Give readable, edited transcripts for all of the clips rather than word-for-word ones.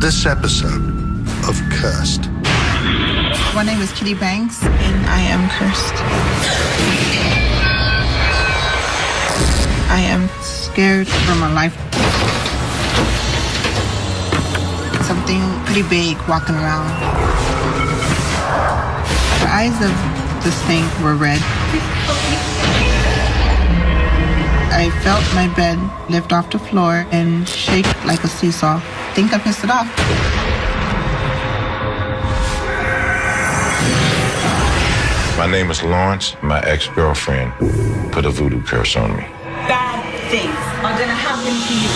this episode of Cursed. My name is Kitty Banks, and I am cursed. I am scared for my life. Something pretty big walking around. The eyes of this thing were red. I felt my bed lift off the floor and shake like a seesaw. I think I pissed it off. My name is Lawrence. My ex-girlfriend put a voodoo curse on me. Bad things are gonna happen to you.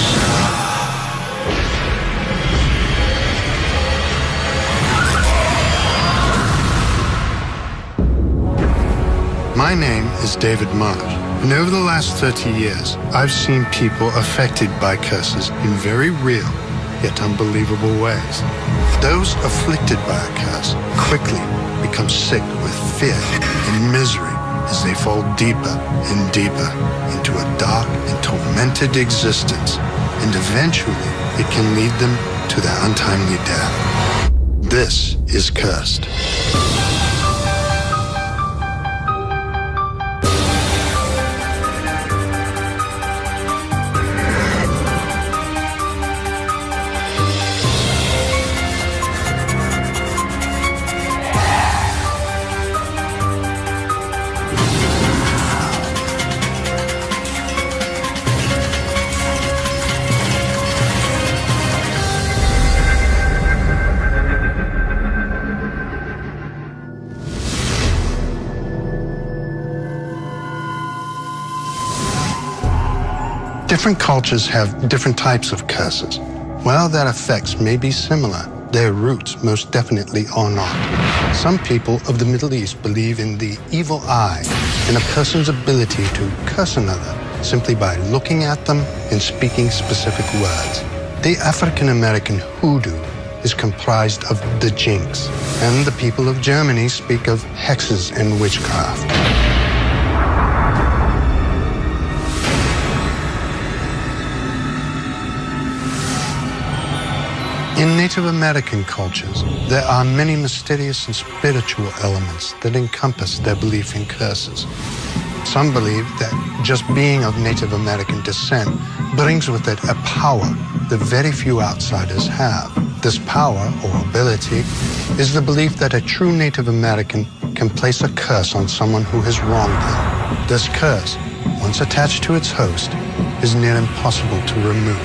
My name is David Marsh, and over the last 30 years, I've seen people affected by curses in very real, yet unbelievable ways. Those afflicted by a curse quickly become sick with fear and misery as they fall deeper and deeper into a dark and tormented existence, and eventually it can lead them to their untimely death. This is Cursed. Different cultures have different types of curses. While their effects may be similar, their roots most definitely are not. Some people of the Middle East believe in the evil eye and a person's ability to curse another simply by looking at them and speaking specific words. The African-American hoodoo is comprised of the jinx, and the people of Germany speak of hexes and witchcraft. In Native American cultures, there are many mysterious and spiritual elements that encompass their belief in curses. Some believe that just being of Native American descent brings with it a power that very few outsiders have. This power, or ability, is the belief that a true Native American can place a curse on someone who has wronged them. This curse, once attached to its host, is near impossible to remove.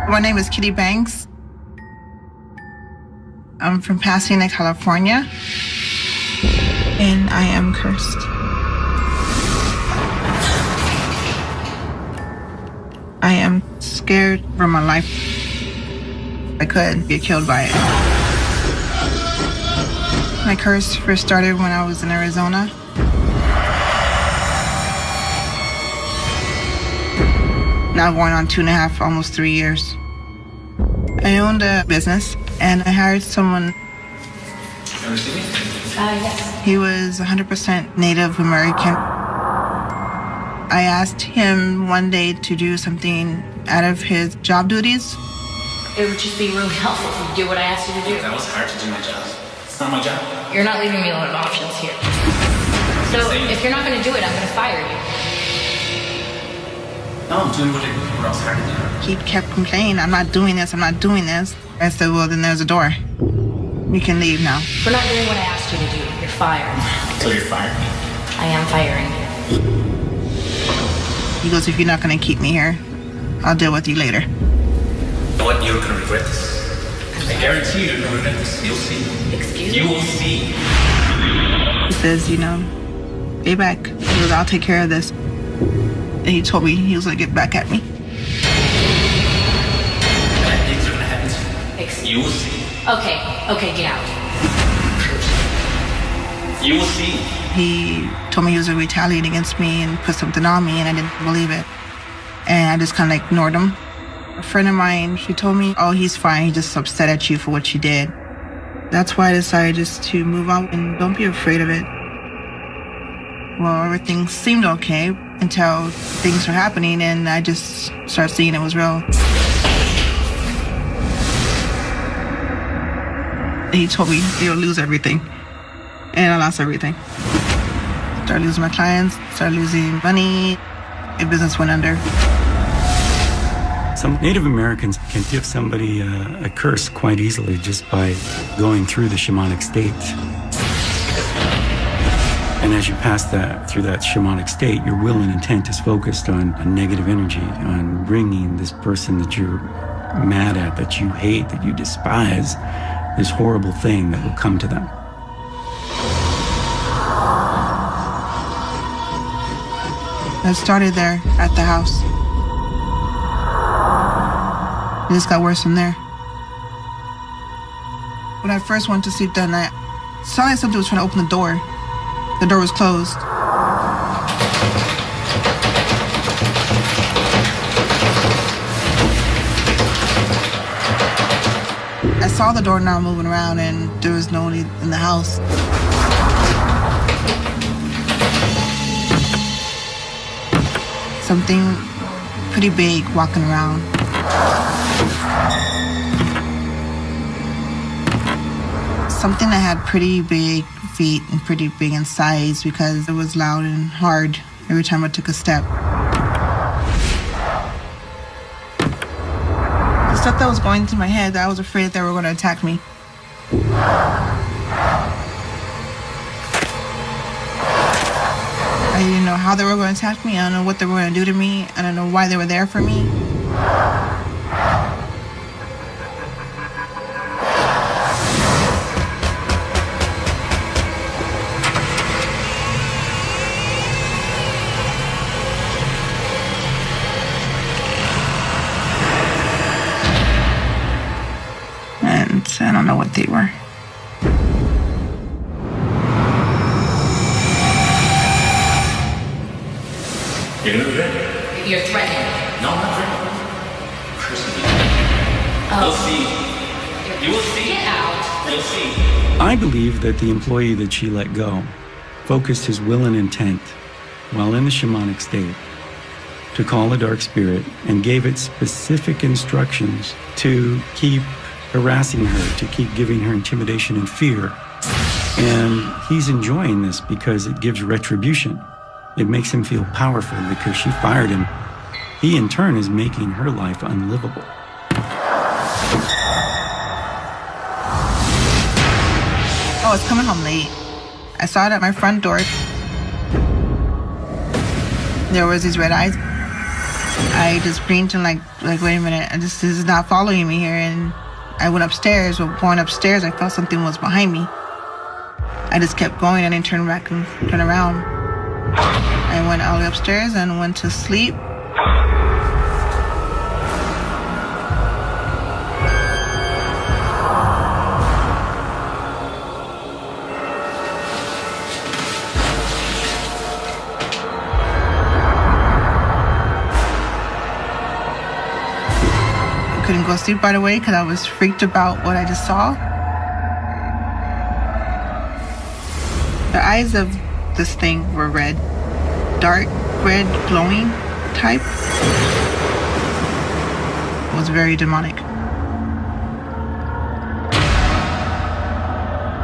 My name is Kitty Banks. I'm from Pasadena, California, and I am cursed. I am scared for my life. I could get killed by it. My curse first started when I was in Arizona. Now going on 2.5, almost 3 years. I owned a business, and I hired someone. Ever seen me? Yes. He was 100% Native American. I asked him one day to do something out of his job duties. It would just be really helpful if you do what I asked you to do. That was hard to do my job. It's not my job. You're not leaving me a lot of options here. So if you're not going to do it, I'm going to fire you. No, I'm doing what else hard to do. He kept complaining, I'm not doing this, I'm not doing this. I said, well, then there's a door. You can leave now. For not doing what I asked you to do, you're fired. So you're firing me? I am firing you. He goes, if you're not going to keep me here, I'll deal with you later. You know what? You're going to regret this. I guarantee you're going to regret this. You'll see. Excuse me? You will see. He says, stay back. He goes, I'll take care of this. And he told me he was going to get back at me. Bad things are going to happen to you. Excuse You will see. Okay, get out. You will see. He told me he was going to retaliate against me and put something on me, and I didn't believe it. And I just kind of ignored him. A friend of mine, she told me, oh, he's fine. He's just upset at you for what you did. That's why I decided just to move on and don't be afraid of it. Well, everything seemed okay until things were happening and I just started seeing it was real. He told me he'll lose everything. And I lost everything. Started losing my clients, started losing money, and business went under. Some Native Americans can give somebody a curse quite easily just by going through the shamanic state. And as you pass through that shamanic state, your will and intent is focused on a negative energy, on bringing this person that you're mad at, that you hate, that you despise, this horrible thing that will come to them. I started there at the house. It just got worse from there. When I first went to sleep that night, it sounded like something was trying to open the door. The door was closed. I saw the door now moving around and there was no one in the house. Something pretty big walking around. Something that had pretty big feet and pretty big in size because it was loud and hard every time I took a step. The stuff that was going through my head, I was afraid that they were going to attack me. I didn't know how they were going to attack me. I don't know what they were going to do to me. I don't know why they were there for me. And I don't know what they were. You're gonna be ready. You're threatening. No, I'm not threatening. Cursing. You'll see. You will see. Get out. You'll see. I believe that the employee that she let go focused his will and intent while in the shamanic state to call a dark spirit and gave it specific instructions to keep harassing her, to keep giving her intimidation and fear. And he's enjoying this because it gives retribution. It makes him feel powerful because she fired him. He, in turn, is making her life unlivable. I was coming home late. I saw it at my front door. There was these red eyes. I just screamed and like, wait a minute, this is not following me here. And I went upstairs. Well, going upstairs, I felt something was behind me. I just kept going and didn't turn back and turn around. I went all the way upstairs and went to sleep. I couldn't go to sleep right away because I was freaked about what I just saw. The eyes of this thing were red, dark red, glowing type. It was very demonic.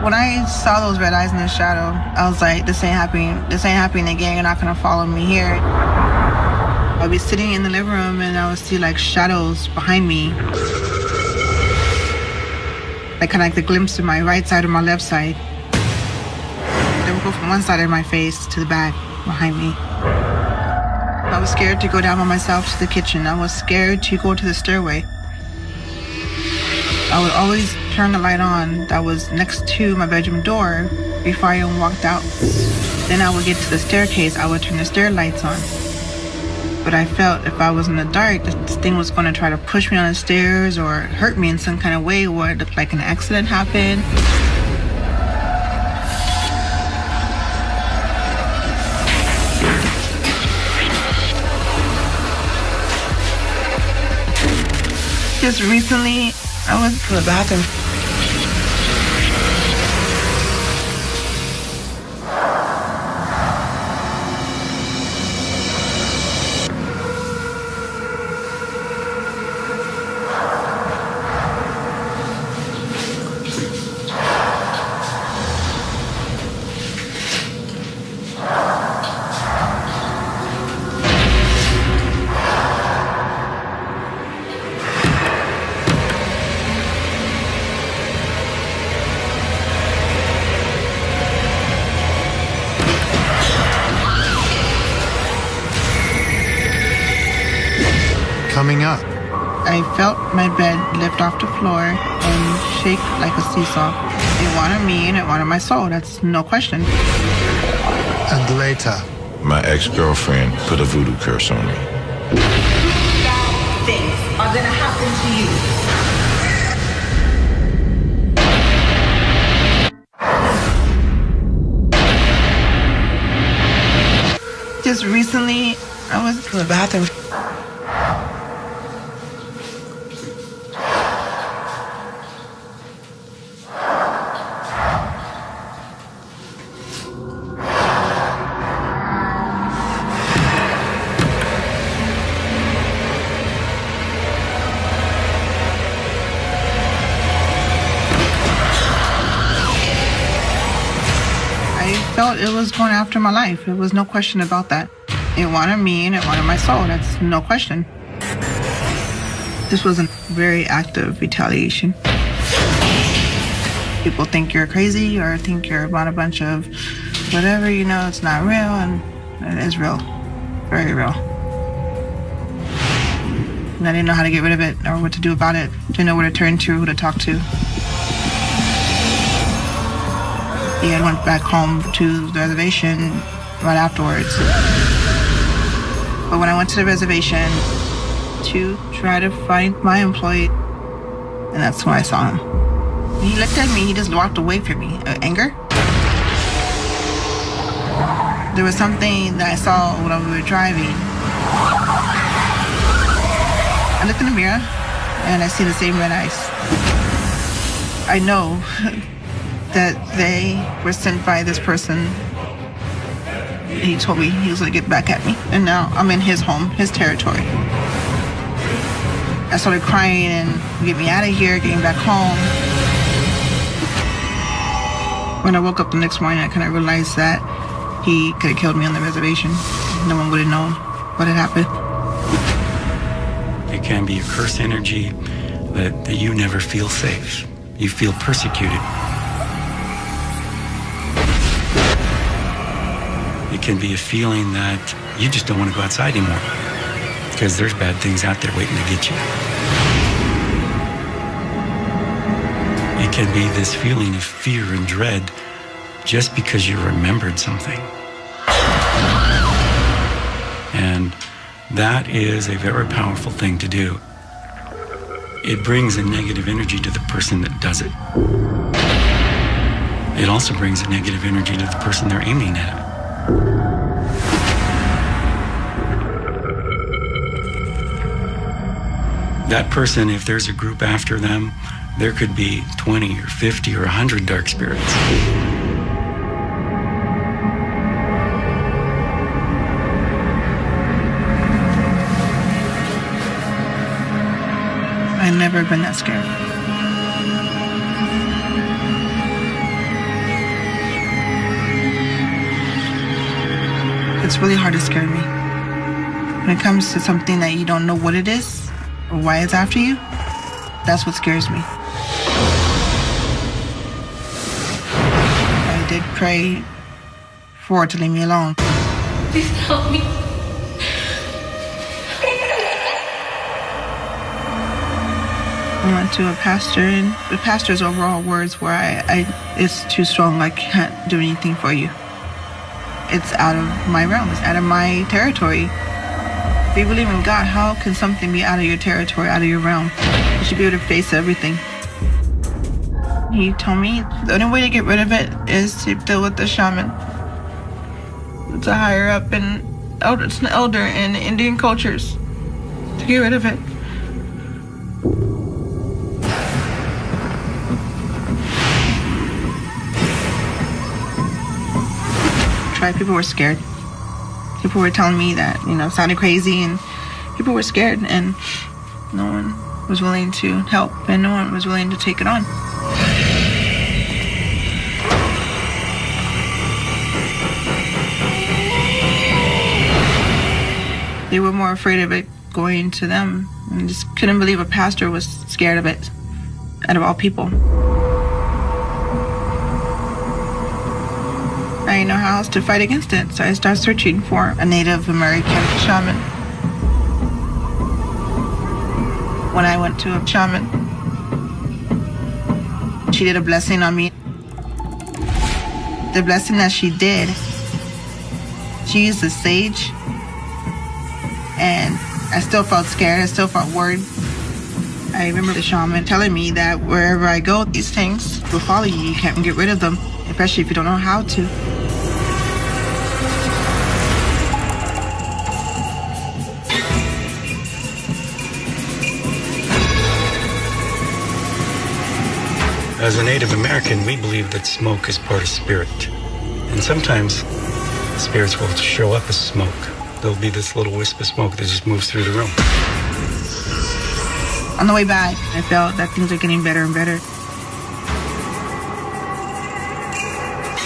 When I saw those red eyes in the shadow, I was like, this ain't happening again. You're not gonna follow me here. I'd be sitting in the living room and I would see like shadows behind me. Like kind of like the glimpse of my right side or my left side. They would go from one side of my face to the back behind me. I was scared to go down by myself to the kitchen. I was scared to go to the stairway. I would always turn the light on that was next to my bedroom door before I even walked out. Then I would get to the staircase, I would turn the stair lights on. But I felt if I was in the dark, this thing was going to try to push me on the stairs or hurt me in some kind of way where it looked like an accident happened. Just recently, I was in the bathroom. coming up. I felt my bed lift off the floor and shake like a seesaw. It wanted me and it wanted my soul. That's no question. And later, My ex-girlfriend put a voodoo curse on me. Bad things are gonna happen to you. Just recently, I was in the bathroom. I felt it was going after my life. There was no question about that. It wanted me and it wanted my soul. That's no question. This was a very active retaliation. People think you're crazy or think you're about a bunch of whatever, it's not real, and it is real. Very real. And I didn't know how to get rid of it or what to do about it. Didn't know where to turn to, who to talk to. I went back home to the reservation right afterwards. But when I went to the reservation to try to find my employee, and that's when I saw him. He looked at me, he just walked away from me. Anger? There was something that I saw when we were driving. I looked in the mirror and I see the same red eyes. I know that they were sent by this person. He told me he was going to get back at me. And now I'm in his home, his territory. I started crying and get me out of here, getting back home. When I woke up the next morning, I kind of realized that he could have killed me on the reservation. No one would have known what had happened. It can be a curse energy that you never feel safe. You feel persecuted. It can be a feeling that you just don't want to go outside anymore because there's bad things out there waiting to get you. It can be this feeling of fear and dread just because you remembered something. And that is a very powerful thing to do. It brings a negative energy to the person that does it. It also brings a negative energy to the person they're aiming at. That person, if there's a group after them, there could be 20 or 50 or 100 dark spirits. I've never been that scared. It's really hard to scare me. When it comes to something that you don't know what it is or why it's after you, that's what scares me. I did pray for it to leave me alone. Please help me. I went to a pastor, and the pastor's overall words were, it's too strong, I can't do anything for you. It's out of my realm, it's out of my territory. If you believe in God, how can something be out of your territory, out of your realm? You should be able to face everything. He told me the only way to get rid of it is to deal with the shaman. It's a higher up and it's an elder in Indian cultures to get rid of it. People were scared. People were telling me that, it sounded crazy, and people were scared, and no one was willing to help, and no one was willing to take it on. They were more afraid of it going to them, and just couldn't believe a pastor was scared of it, out of all people. I didn't know how else to fight against it, so I started searching for a Native American shaman. when I went to a shaman. She did a blessing on me. The blessing that she did, she used the sage, and I still felt scared. I still felt worried. I remember the shaman telling me that wherever I go, these things will follow you. You can't get rid of them, especially if you don't know how to. As a Native American, we believe that smoke is part of spirit. And sometimes spirits will show up as smoke. There'll be this little wisp of smoke that just moves through the room. On the way back, I felt that things are getting better and better.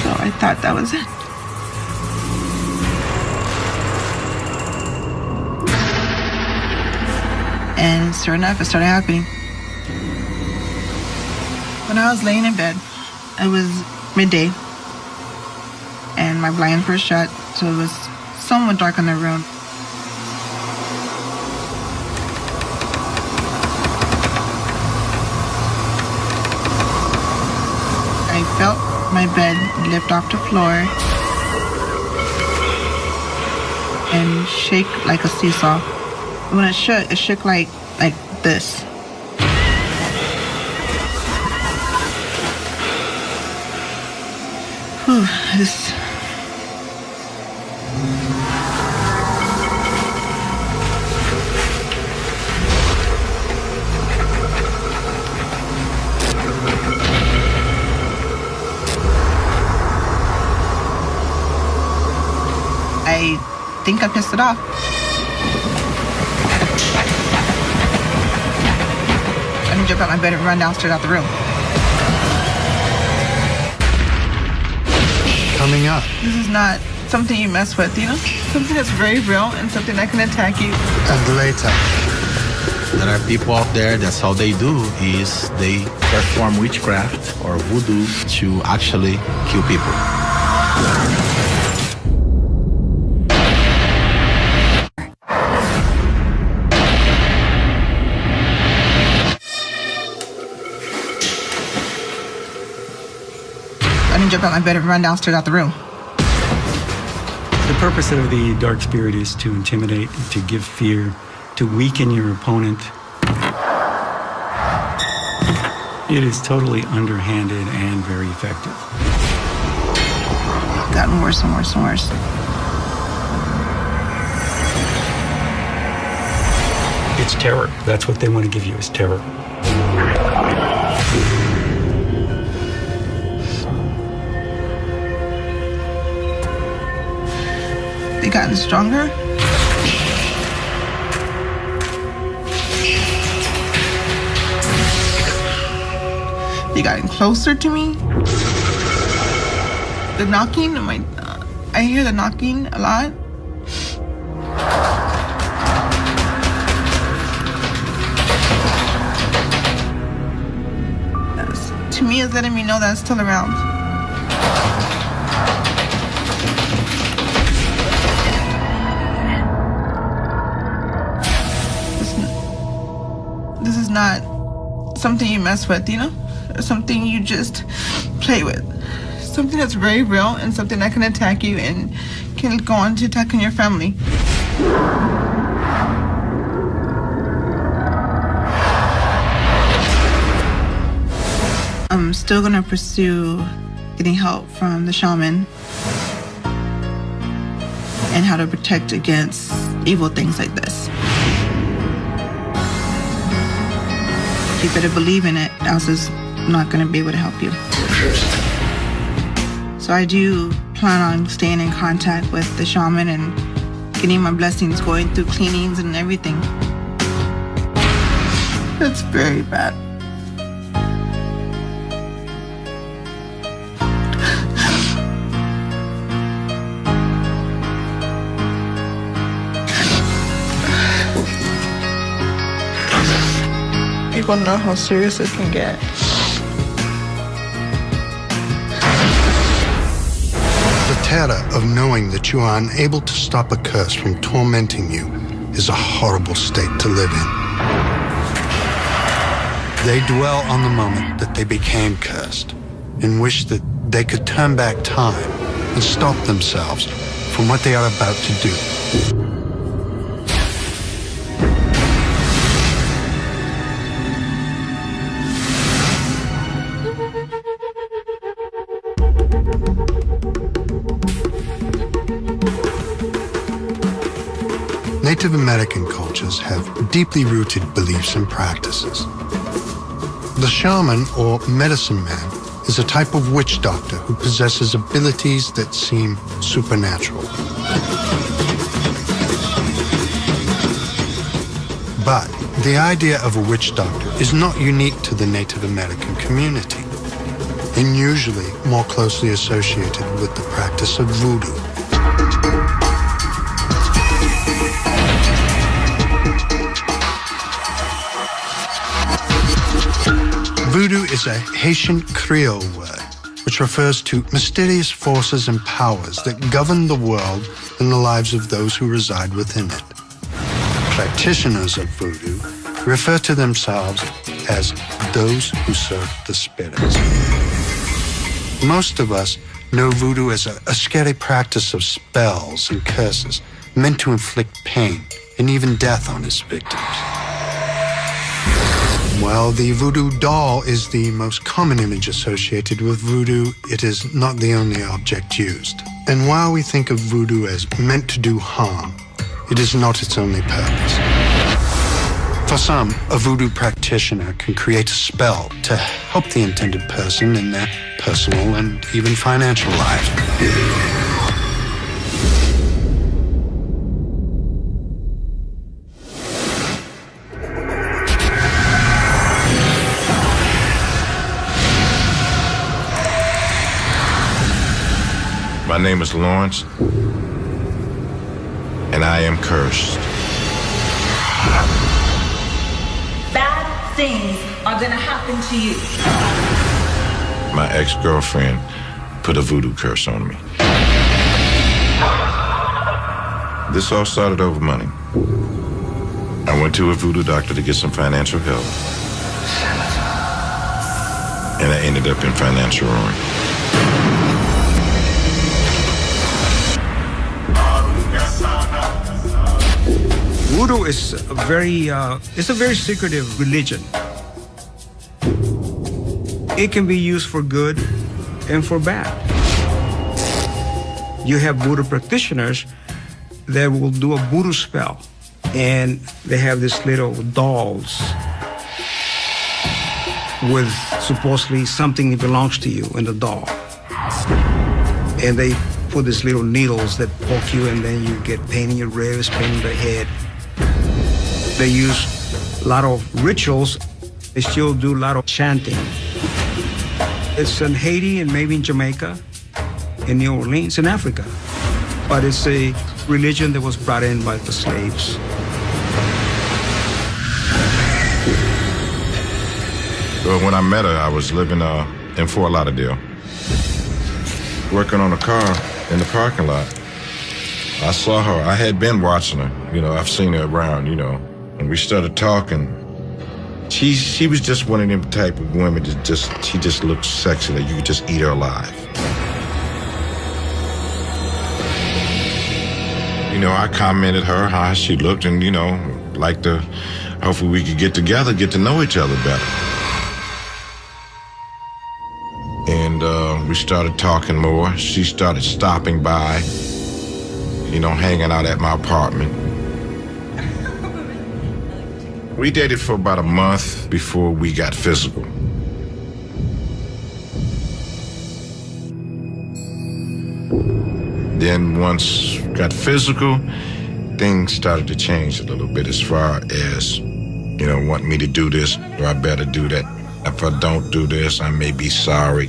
So I thought that was it. And sure enough, it started happening. When I was laying in bed, it was midday, and my blinds were shut, so it was somewhat dark in the room. I felt my bed lift off the floor and shake like a seesaw. When it shook like this. Whew, this. I think I pissed it off. I can jump out my bed and run downstairs out the room. Coming up. This is not something you mess with, you know? Something that's very real and something that can attack you. And later. There are people out there, that's all they do, is they perform witchcraft or voodoo to actually kill people. I can jump out my bed and run downstairs out the room. The purpose of the dark spirit is to intimidate, to give fear, to weaken your opponent. It is totally underhanded and very effective. It's gotten worse and worse and worse. It's terror. That's what they want to give you, is terror. They gotten stronger. They gotten closer to me. The knocking, I hear the knocking a lot. To me, it's letting me know that it's still around. This is not something you mess with, you know? Or something you just play with. Something that's very real and something that can attack you and can go on to attacking your family. I'm still gonna pursue getting help from the shaman and how to protect against evil things like this. You better believe in it, else it's not gonna be able to help you. So I do plan on staying in contact with the shaman and getting my blessings, going through cleanings and everything. It's very bad. People know how serious it can get. The terror of knowing that you are unable to stop a curse from tormenting you is a horrible state to live in. They dwell on the moment that they became cursed and wish that they could turn back time and stop themselves from what they are about to do. Native American cultures have deeply rooted beliefs and practices. The shaman or medicine man is a type of witch doctor who possesses abilities that seem supernatural. But the idea of a witch doctor is not unique to the Native American community, and usually more closely associated with the practice of voodoo. Voodoo is a Haitian Creole word, which refers to mysterious forces and powers that govern the world and the lives of those who reside within it. Practitioners of voodoo refer to themselves as those who serve the spirits. Most of us know voodoo as a scary practice of spells and curses meant to inflict pain and even death on its victims. While the voodoo doll is the most common image associated with voodoo, it is not the only object used. And while we think of voodoo as meant to do harm, it is not its only purpose. For some, a voodoo practitioner can create a spell to help the intended person in their personal and even financial lives. My name is Lawrence, and I am cursed. Bad things are gonna happen to you. My ex-girlfriend put a voodoo curse on me. This all started over money. I went to a voodoo doctor to get some financial help, and I ended up in financial ruin. Voodoo is a very secretive religion. It can be used for good and for bad. You have voodoo practitioners that will do a voodoo spell, and they have these little dolls with supposedly something that belongs to you in the doll. And they put these little needles that poke you, and then you get pain in your ribs, pain in the head. They use a lot of rituals. They still do a lot of chanting. It's in Haiti and maybe in Jamaica, in New Orleans, in Africa. But it's a religion that was brought in by the slaves. Well, when I met her, I was living in Fort Lauderdale, working on a car in the parking lot. I saw her. I had been watching her. You know, I've seen her around, you know. And we started talking. She was just one of them type of women that she just looked sexy, that you could just eat her alive. You know, I commented her how she looked, and, you know, like hopefully we could get together, get to know each other better. And we started talking more. She started stopping by, you know, hanging out at my apartment. We dated for about a month before we got physical. Then once got physical, things started to change a little bit as far as, you know, want me to do this, or I better do that. If I don't do this, I may be sorry,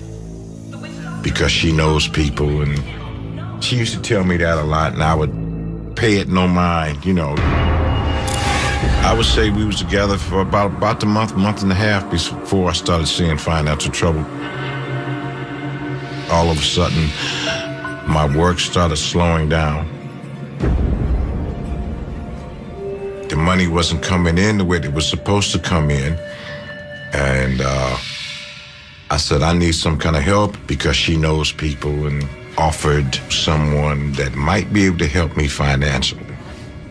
because she knows people, and she used to tell me that a lot, and I would pay it no mind, you know. I would say we was together for about the month and a half before I started seeing financial trouble. All of a sudden, my work started slowing down. The money wasn't coming in the way it was supposed to come in. And I said, I need some kind of help because she knows people, and offered someone that might be able to help me financially.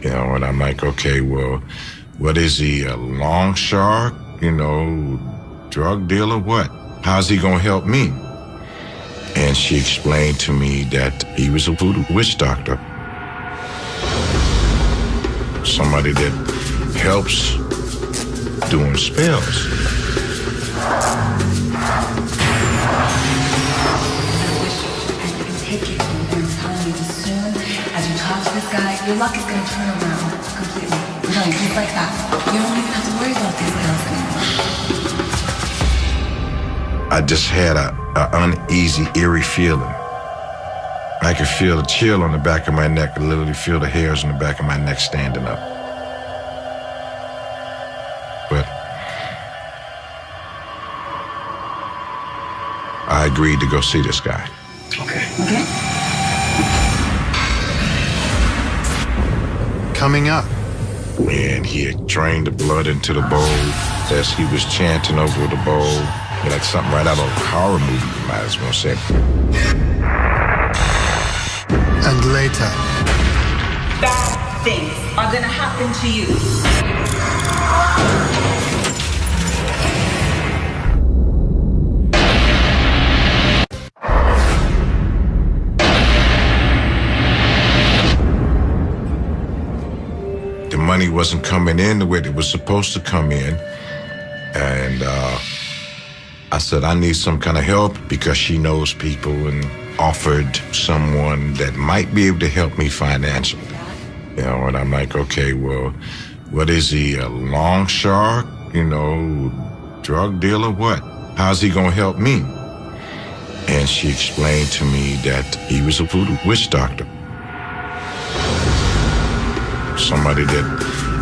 You know, and I'm like, okay, well, what is he, a long shark? You know, drug dealer, what? How's he gonna help me? And she explained to me that he was a voodoo witch doctor. Somebody that helps doing spells. Take it from them. I'm telling you, as soon as you talk to this guy, your luck is going to turn around completely. I'm telling you, just like that. You don't even have to worry about these pills anymore. I just had a uneasy, eerie feeling. I could feel the chill on the back of my neck. I literally feel the hairs on the back of my neck standing up. But I agreed to go see this guy. Okay. Okay? Coming up. And he had drained the blood into the bowl as he was chanting over the bowl. Like something right out of a horror movie, you might as well say. And later. Bad things are going to happen to you. The money wasn't coming in the way it was supposed to come in. And I said, I need some kind of help because she knows people, and offered someone that might be able to help me financially. You know, and I'm like, okay, well, what is he, a long shark? You know, drug dealer, what? How's he gonna help me? And she explained to me that he was a voodoo witch doctor. Somebody that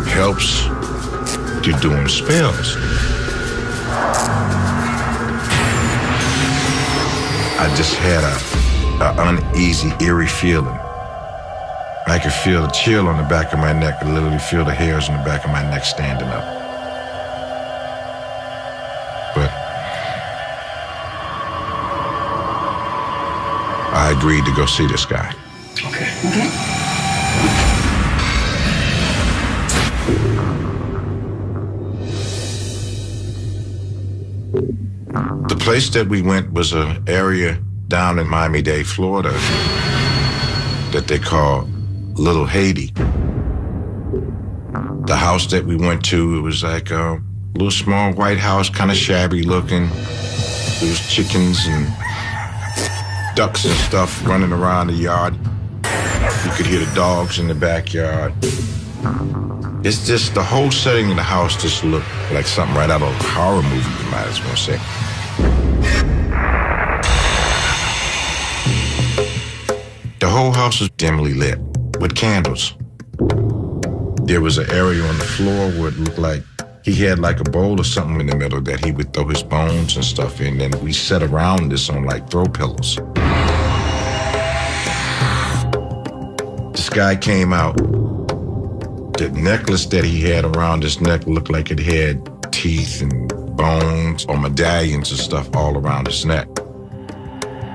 helps you doing spells. I just had a uneasy, eerie feeling. I could feel the chill on the back of my neck. I literally feel the hairs on the back of my neck standing up. But I agreed to go see this guy. Okay. Okay? The place that we went was an area down in Miami-Dade, Florida, that they call Little Haiti. The house that we went to, it was like a little small white house, kind of shabby looking. There was chickens and ducks and stuff running around the yard. You could hear the dogs in the backyard. It's just the whole setting of the house just looked like something right out of a horror movie, you might as well say. The whole house was dimly lit with candles. There was an area on the floor where it looked like he had like a bowl or something in the middle that he would throw his bones and stuff in, and we sat around this on like throw pillows. This guy came out. The necklace that he had around his neck looked like it had teeth and bones or medallions and stuff all around his neck.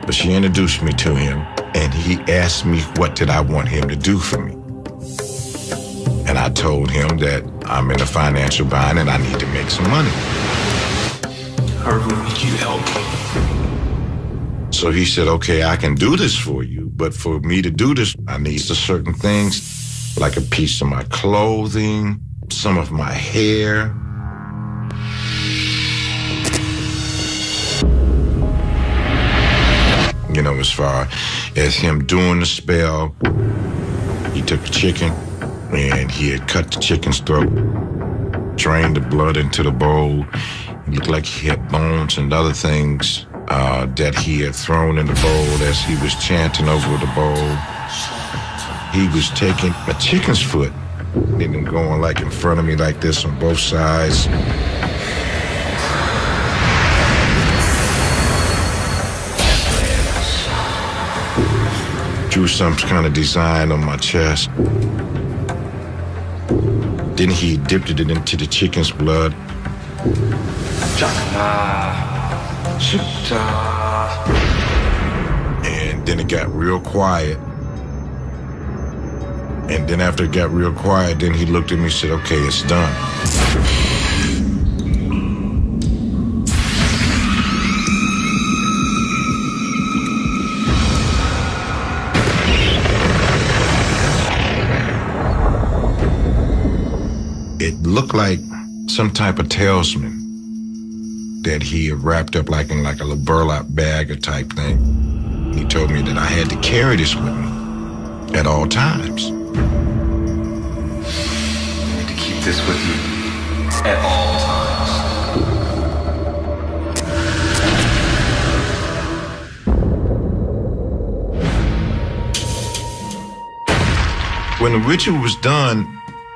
But she introduced me to him, and he asked me what did I want him to do for me. And I told him that I'm in a financial bind and I need to make some money. How would you help? So he said, okay, I can do this for you, but for me to do this, I need certain things, like a piece of my clothing, some of my hair. You know, as far as him doing the spell, he took a chicken and he had cut the chicken's throat, drained the blood into the bowl. It looked like he had bones and other things that he had thrown in the bowl as he was chanting over the bowl. He was taking a chicken's foot and then going like in front of me like this on both sides. Drew some kind of design on my chest. Then he dipped it into the chicken's blood And then it got real quiet. And then after it got real quiet, then he looked at me and said, okay, it's done. It looked like some type of talisman that he had wrapped up like in like a little burlap bag or type thing. He told me that I had to carry this with me at all times. You need to keep this with you at all times. When the ritual was done,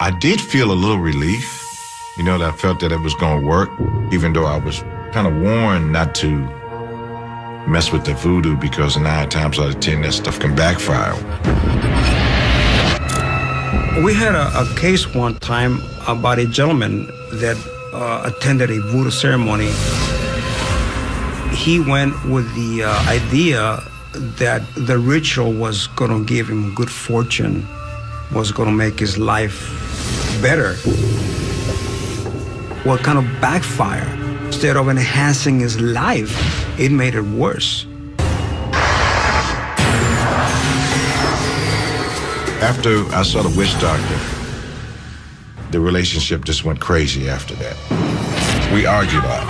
I did feel a little relief. You know, that I felt that it was going to work, even though I was kind of warned not to mess with the voodoo because 9 times out of 10 that stuff can backfire. We had a case one time about a gentleman that attended a voodoo ceremony. He went with the idea that the ritual was going to give him good fortune, was going to make his life better. What kind of backfire? Instead of enhancing his life, it made it worse. After I saw the witch doctor, the relationship just went crazy after that. We argued a lot.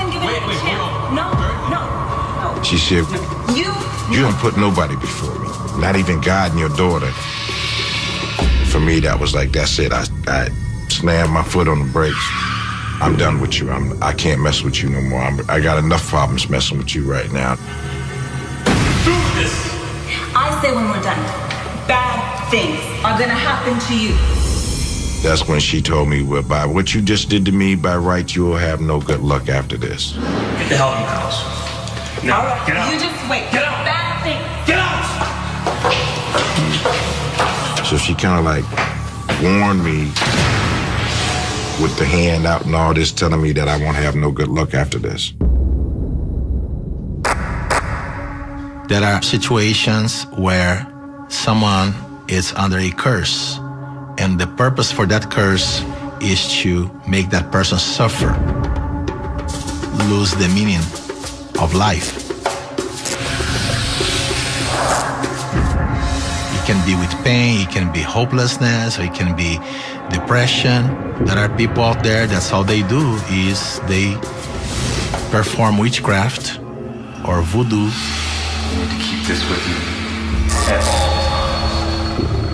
No. She said, you don't put nobody before me, not even God and your daughter. For me, that was like, that's it. I slammed my foot on the brakes. I'm done with you. I can't mess with you no more. I got enough problems messing with you right now. Do this! I say when we're done, bad things are gonna happen to you. That's when she told me, well, by what you just did to me, by right, you will have no good luck after this. Get the hell out of the house. No, All right, get out. you just wait. Get out. Bad things. Get out! So she kind of like warned me with the hand out and all this, telling me that I won't have no good luck after this. There are situations where someone is under a curse, and the purpose for that curse is to make that person suffer, lose the meaning of life. It can be with pain, it can be hopelessness, or it can be depression. There are people out there, that's all they do, is they perform witchcraft or voodoo. You need to keep this with you at all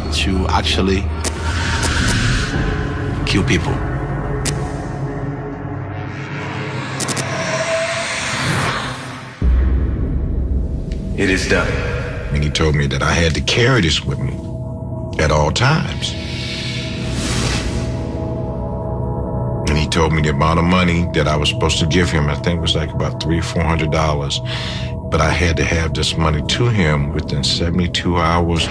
times. To actually kill people. It is done. And he told me that I had to carry this with me at all times. And he told me the amount of money that I was supposed to give him. I think it was like about $300 or $400. But I had to have this money to him within 72 hours.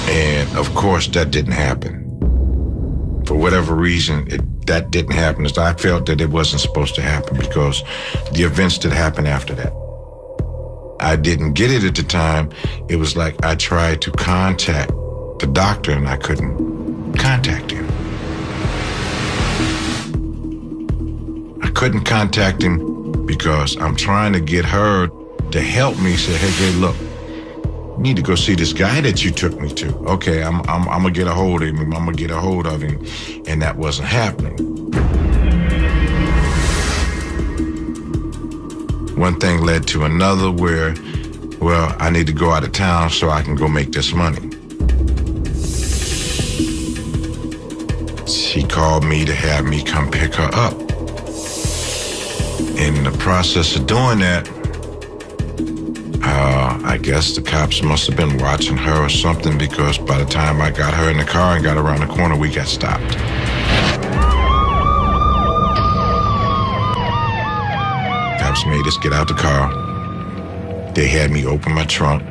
And of course, that didn't happen. For whatever reason, that didn't happen. I felt that it wasn't supposed to happen because the events that happened after that. I didn't get it at the time. It was like I tried to contact the doctor and I couldn't contact him. I couldn't contact him because I'm trying to get her to help me. Say, hey, look, you need to go see this guy that you took me to. Okay, I'm gonna get a hold of him. I'm gonna get a hold of him, and that wasn't happening. One thing led to another where, well, I need to go out of town so I can go make this money. She called me to have me come pick her up. In the process of doing that, I guess the cops must have been watching her or something, because by the time I got her in the car and got around the corner, we got stopped. Cops made us get out the car. They had me open my trunk.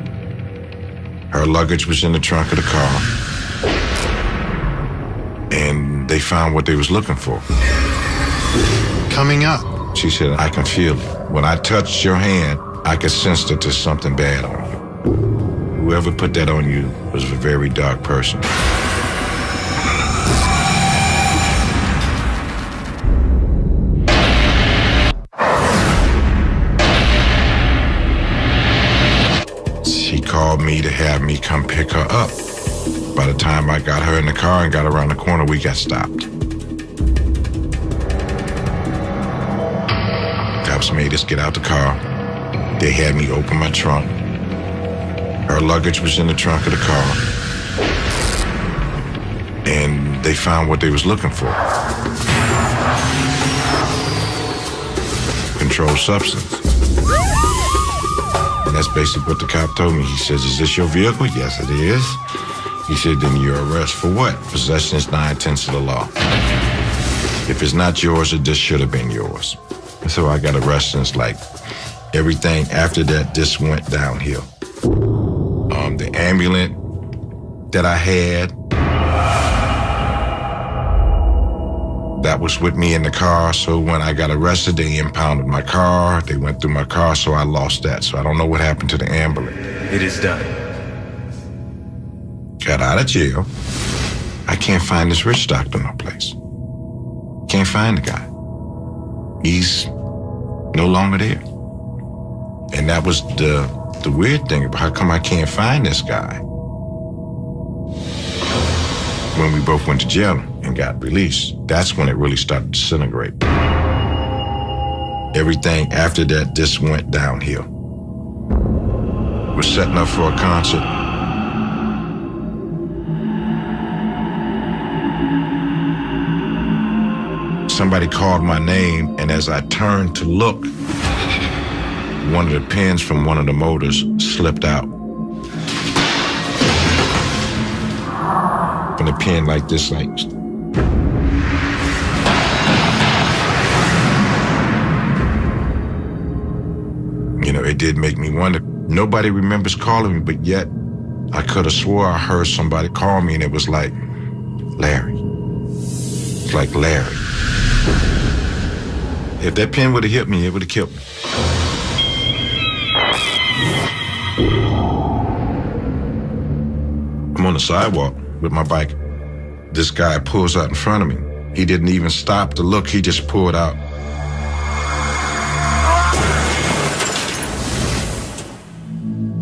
Her luggage was in the trunk of the car. And they found what they was looking for. coming up. She said, I can feel it. When I touched your hand, I could sense that there's something bad on you. Whoever put that on you was a very dark person. She called me to have me come pick her up. By the time I got her in the car and got around the corner, we got stopped. Cops made us get out the car. They had me open my trunk. Her luggage was in the trunk of the car. And they found what they was looking for. Controlled substance. And that's basically what the cop told me. He says, is this your vehicle? Yes, it is. He said, then you're arrested for what? Possession is 9/10 of the law. If it's not yours, it just should have been yours. And so I got arrested, and it's like everything after that just went downhill. The ambulance that I had, that was with me in the car. So when I got arrested, they impounded my car. They went through my car, so I lost that. So I don't know what happened to the ambulance. It is done. Got out of jail. I can't find this rich doctor no place. Can't find the guy. He's no longer there. And that was the weird thing about how come I can't find this guy. When we both went to jail and got released, that's when it really started to disintegrate. Everything after that just went downhill. We're setting up for a concert. Somebody called my name, and as I turned to look, one of the pins from one of the motors slipped out. From the pin like this, like. You know, it did make me wonder. Nobody remembers calling me, but yet I could have swore I heard somebody call me, and it was like, Larry. It's like Larry. If that pin would have hit me, it would have killed me. I'm on the sidewalk with my bike. This guy pulls out in front of me. He didn't even stop to look, he just pulled out.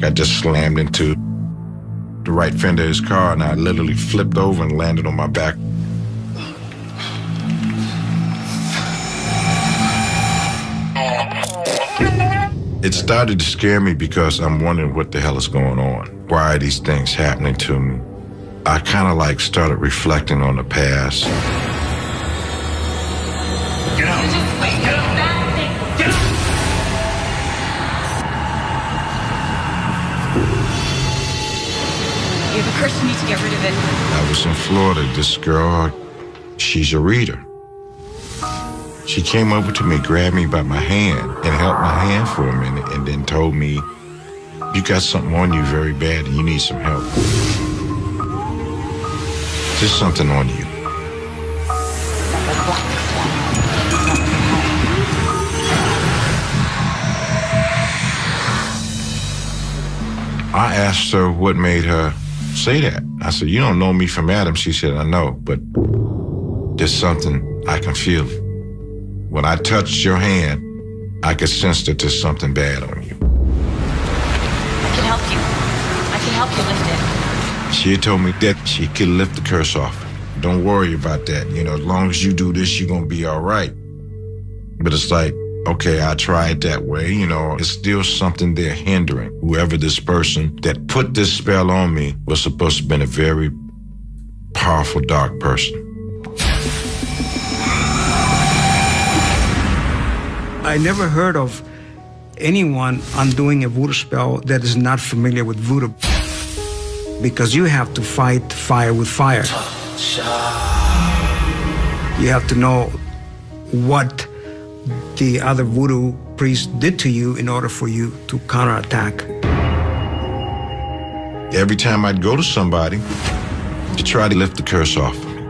I just slammed into the right fender of his car, and I literally flipped over and landed on my back. It started to scare me because I'm wondering what the hell is going on. Why are these things happening to me? I kind of like started reflecting on the past. Get out! Just wait. Get out! That thing. Get out! You have a curse. You need to get rid of it. I was in Florida. This girl, she's a reader. She came over to me, grabbed me by my hand, and held my hand for a minute, and then told me, you got something on you very bad and you need some help. There's something on you. I asked her what made her say that. I said, you don't know me from Adam. She said, I know, but there's something, I can feel it. When I touched your hand, I could sense that there's something bad on you. I can help you. I can help you lift it. She had told me that she could lift the curse off. Don't worry about that. You know, as long as you do this, you're going to be all right. But it's like, okay, I tried that way. You know, it's still something there hindering. Whoever this person that put this spell on me was supposed to have been a very powerful, dark person. I never heard of anyone undoing a voodoo spell that is not familiar with voodoo, because you have to fight fire with fire. You have to know what the other voodoo priest did to you in order for you to counterattack. Every time I'd go to somebody to try to lift the curse off of me,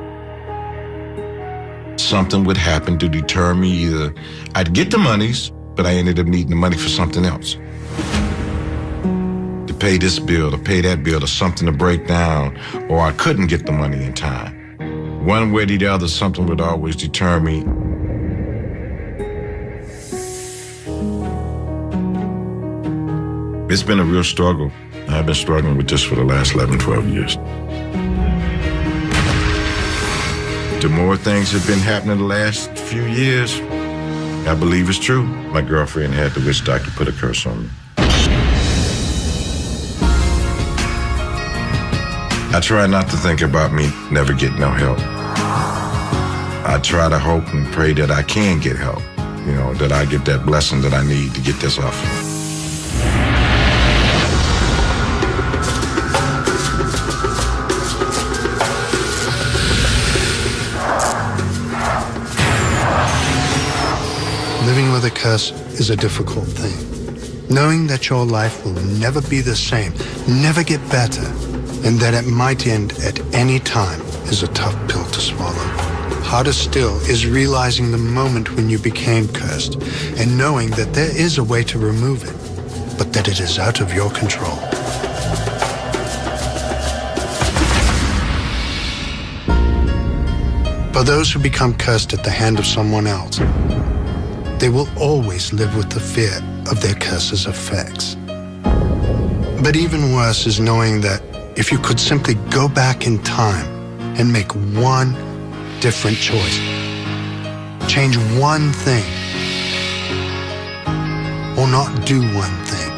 something would happen to deter me. Either I'd get the monies, but I ended up needing the money for something else. To pay this bill, to pay that bill, or something to break down, or I couldn't get the money in time. One way or the other, something would always deter me. It's been a real struggle. I've been struggling with this for the last 11, 12 years. The more things have been happening the last few years, I believe it's true. My girlfriend had the witch doctor put a curse on me. I try not to think about me never getting no help. I try to hope and pray that I can get help, that I get that blessing that I need to get this off. Living with a curse is a difficult thing. Knowing that your life will never be the same, never get better, and that it might end at any time is a tough pill to swallow. Harder still is realizing the moment when you became cursed and knowing that there is a way to remove it, but that it is out of your control. For those who become cursed at the hand of someone else, they will always live with the fear of their curse's effects. But even worse is knowing that if you could simply go back in time and make one different choice, change one thing, or not do one thing,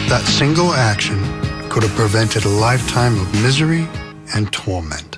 that single action could have prevented a lifetime of misery and torment.